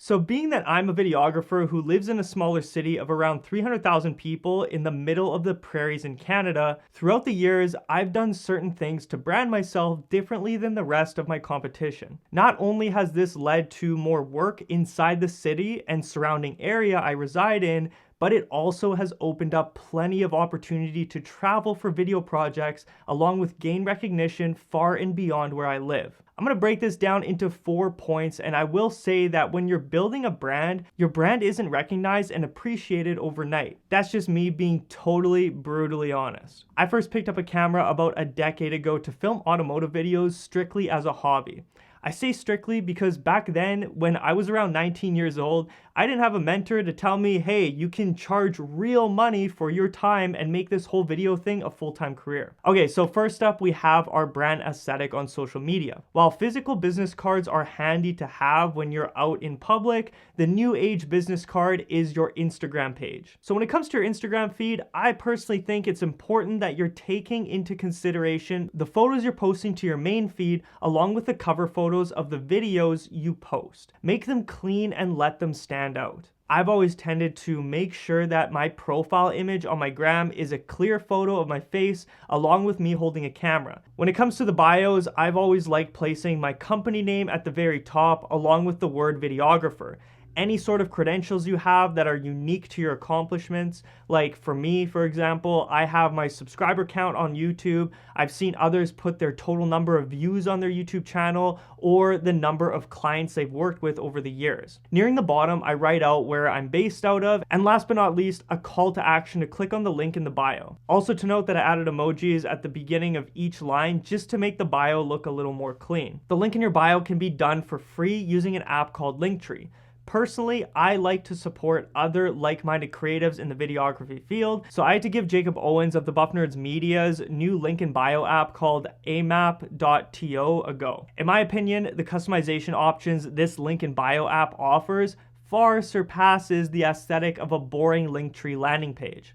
So being that I'm a videographer who lives in a smaller city of around 300,000 people in the middle of the prairies in Canada, throughout the years, I've done certain things to brand myself differently than the rest of my competition. Not only has this led to more work inside the city and surrounding area I reside in, but it also has opened up plenty of opportunity to travel for video projects along with gain recognition far and beyond where I live. I'm going to break this down into 4 points, and I will say that when you're building a brand, your brand isn't recognized and appreciated overnight. That's just me being totally brutally honest. I first picked up a camera about a decade ago to film automotive videos strictly as a hobby. I say strictly because back then, when I was around 19 years old, I didn't have a mentor to tell me, hey, you can charge real money for your time and make this whole video thing a full-time career. Okay, so first up, we have our brand aesthetic on social media. While physical business cards are handy to have when you're out in public, the new age business card is your Instagram page. So when it comes to your Instagram feed, I personally think it's important that you're taking into consideration the photos you're posting to your main feed along with the cover photos of the videos you post. Make them clean and let them stand out. I've always tended to make sure that my profile image on my gram is a clear photo of my face along with me holding a camera. When it comes to the bios, I've always liked placing my company name at the very top along with the word videographer. Any sort of credentials you have that are unique to your accomplishments. Like for me, for example, I have my subscriber count on YouTube. I've seen others put their total number of views on their YouTube channel or the number of clients they've worked with over the years. Nearing the bottom, I write out where I'm based out of, and last but not least, a call to action to click on the link in the bio. Also to note that I added emojis at the beginning of each line just to make the bio look a little more clean. The link in your bio can be done for free using an app called Linktree. Personally, I like to support other like-minded creatives in the videography field, so I had to give Jacob Owens of the Buff Nerds Media's new link in bio app called amap.to a go. In my opinion, the customization options this link in bio app offers far surpasses the aesthetic of a boring Linktree landing page.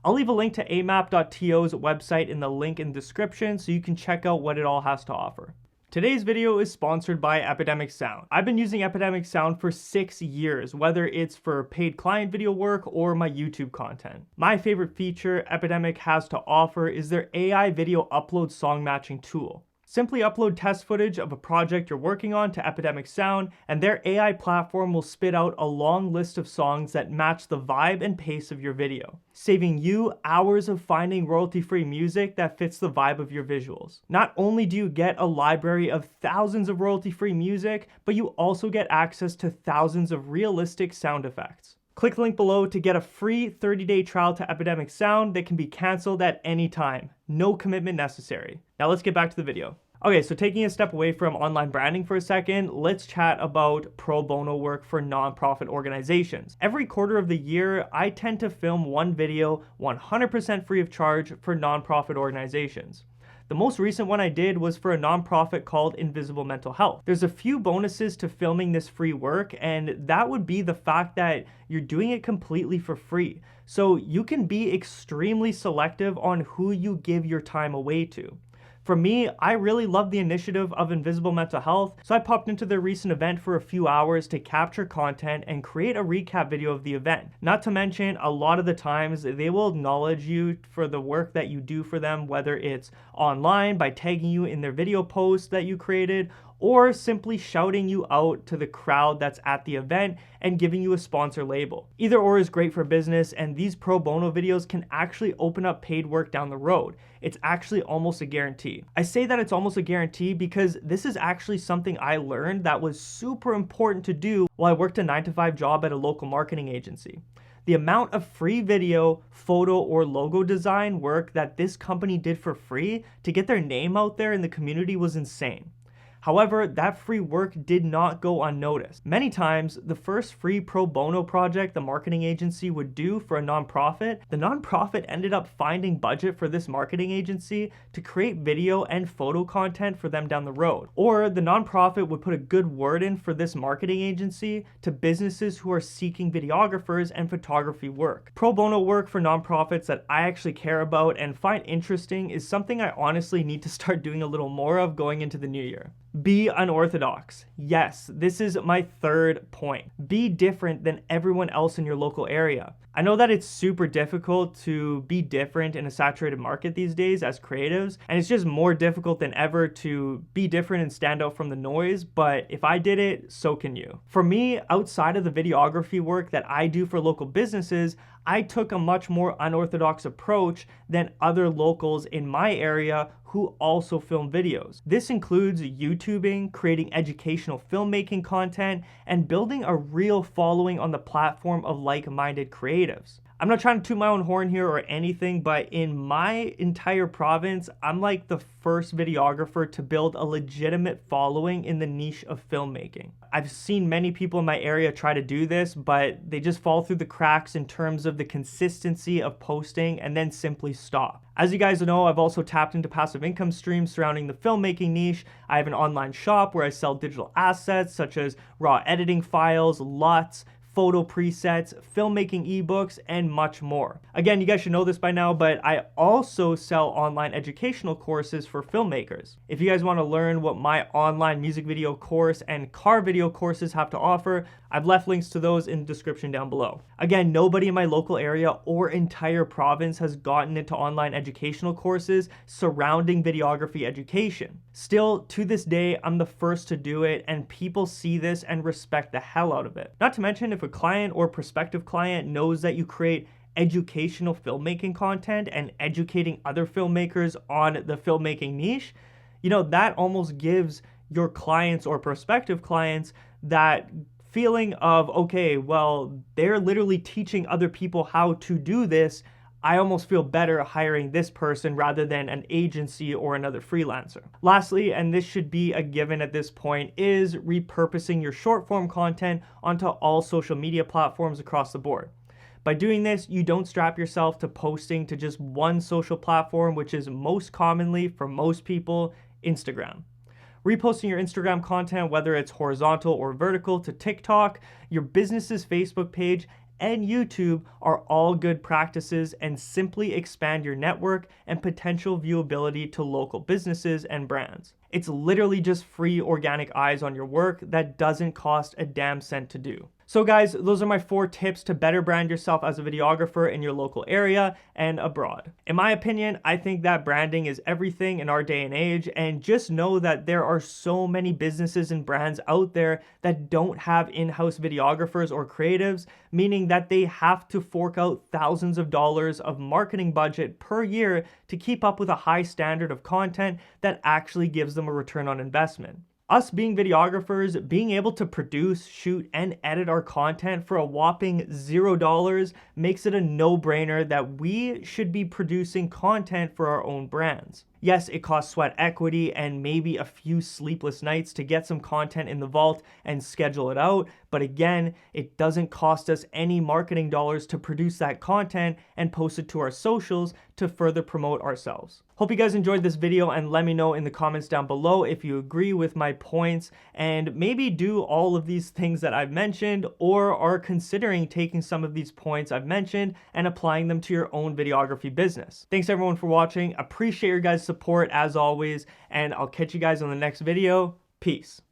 I'll leave a link to amap.to's website in the link in the description so you can check out what it all has to offer. Today's video is sponsored by Epidemic Sound. I've been using Epidemic Sound for 6 years, whether it's for paid client video work or my YouTube content. My favorite feature Epidemic has to offer is their AI video upload song matching tool. Simply upload test footage of a project you're working on to Epidemic Sound, and their AI platform will spit out a long list of songs that match the vibe and pace of your video, saving you hours of finding royalty-free music that fits the vibe of your visuals. Not only do you get a library of thousands of royalty-free music, but you also get access to thousands of realistic sound effects. Click the link below to get a free 30-day trial to Epidemic Sound that can be canceled at any time. No commitment necessary. Now let's get back to the video. Okay, so taking a step away from online branding for a second, let's chat about pro bono work for nonprofit organizations. Every quarter of the year, I tend to film one video 100% free of charge for nonprofit organizations. The most recent one I did was for a nonprofit called Invisible Mental Health. There's a few bonuses to filming this free work, and that would be the fact that you're doing it completely for free. So you can be extremely selective on who you give your time away to. For me, I really love the initiative of Invisible Mental Health, so I popped into their recent event for a few hours to capture content and create a recap video of the event. Not to mention, a lot of the times they will acknowledge you for the work that you do for them, whether it's online by tagging you in their video posts that you created, or simply shouting you out to the crowd that's at the event and giving you a sponsor label. Either or is great for business, and these pro bono videos can actually open up paid work down the road. It's actually almost a guarantee. I say that it's almost a guarantee because this is actually something I learned that was super important to do while I worked a 9-to-5 job at a local marketing agency. The amount of free video, photo, or logo design work that this company did for free to get their name out there in the community was insane. However, that free work did not go unnoticed. Many times, the first free pro bono project the marketing agency would do for a nonprofit, the nonprofit ended up finding budget for this marketing agency to create video and photo content for them down the road. Or the nonprofit would put a good word in for this marketing agency to businesses who are seeking videographers and photography work. Pro bono work for nonprofits that I actually care about and find interesting is something I honestly need to start doing a little more of going into the new year. Be unorthodox. Yes, this is my third point. Be different than everyone else in your local area. I know that it's super difficult to be different in a saturated market these days as creatives, and it's just more difficult than ever to be different and stand out from the noise, but if I did it, so can you. For me, outside of the videography work that I do for local businesses, I took a much more unorthodox approach than other locals in my area who also film videos. This includes YouTubing, creating educational filmmaking content, and building a real following on the platform of like-minded creatives. I'm not trying to toot my own horn here or anything, but in my entire province, I'm like the first videographer to build a legitimate following in the niche of filmmaking. I've seen many people in my area try to do this, but they just fall through the cracks in terms of the consistency of posting and then simply stop. As you guys know, I've also tapped into passive income streams surrounding the filmmaking niche. I have an online shop where I sell digital assets such as raw editing files, LUTs, photo presets, filmmaking ebooks, and much more. Again, you guys should know this by now, but I also sell online educational courses for filmmakers. If you guys want to learn what my online music video course and car video courses have to offer, I've left links to those in the description down below. Again, nobody in my local area or entire province has gotten into online educational courses surrounding videography education. Still, to this day, I'm the first to do it, and people see this and respect the hell out of it. Not to mention, if a client or prospective client knows that you create educational filmmaking content and educating other filmmakers on the filmmaking niche, that almost gives your clients or prospective clients that feeling of, okay, well, they're literally teaching other people how to do this. I almost feel better hiring this person rather than an agency or another freelancer. Lastly, and this should be a given at this point, is repurposing your short form content onto all social media platforms across the board. By doing this, you don't strap yourself to posting to just one social platform, which is most commonly, for most people, Instagram. Reposting your Instagram content, whether it's horizontal or vertical, to TikTok, your business's Facebook page, and YouTube are all good practices and simply expand your network and potential viewability to local businesses and brands. It's literally just free organic eyes on your work that doesn't cost a damn cent to do. So guys, those are my 4 tips to better brand yourself as a videographer in your local area and abroad. In my opinion, I think that branding is everything in our day and age, and just know that there are so many businesses and brands out there that don't have in-house videographers or creatives, meaning that they have to fork out thousands of dollars of marketing budget per year to keep up with a high standard of content that actually gives them a return on investment. Us being videographers, being able to produce, shoot, and edit our content for a whopping $0 makes it a no-brainer that we should be producing content for our own brands. Yes, it costs sweat equity and maybe a few sleepless nights to get some content in the vault and schedule it out, but again, it doesn't cost us any marketing dollars to produce that content and post it to our socials to further promote ourselves. Hope you guys enjoyed this video, and let me know in the comments down below if you agree with my points and maybe do all of these things that I've mentioned, or are considering taking some of these points I've mentioned and applying them to your own videography business. Thanks everyone for watching. Appreciate your guys' support as always, and I'll catch you guys on the next video. Peace.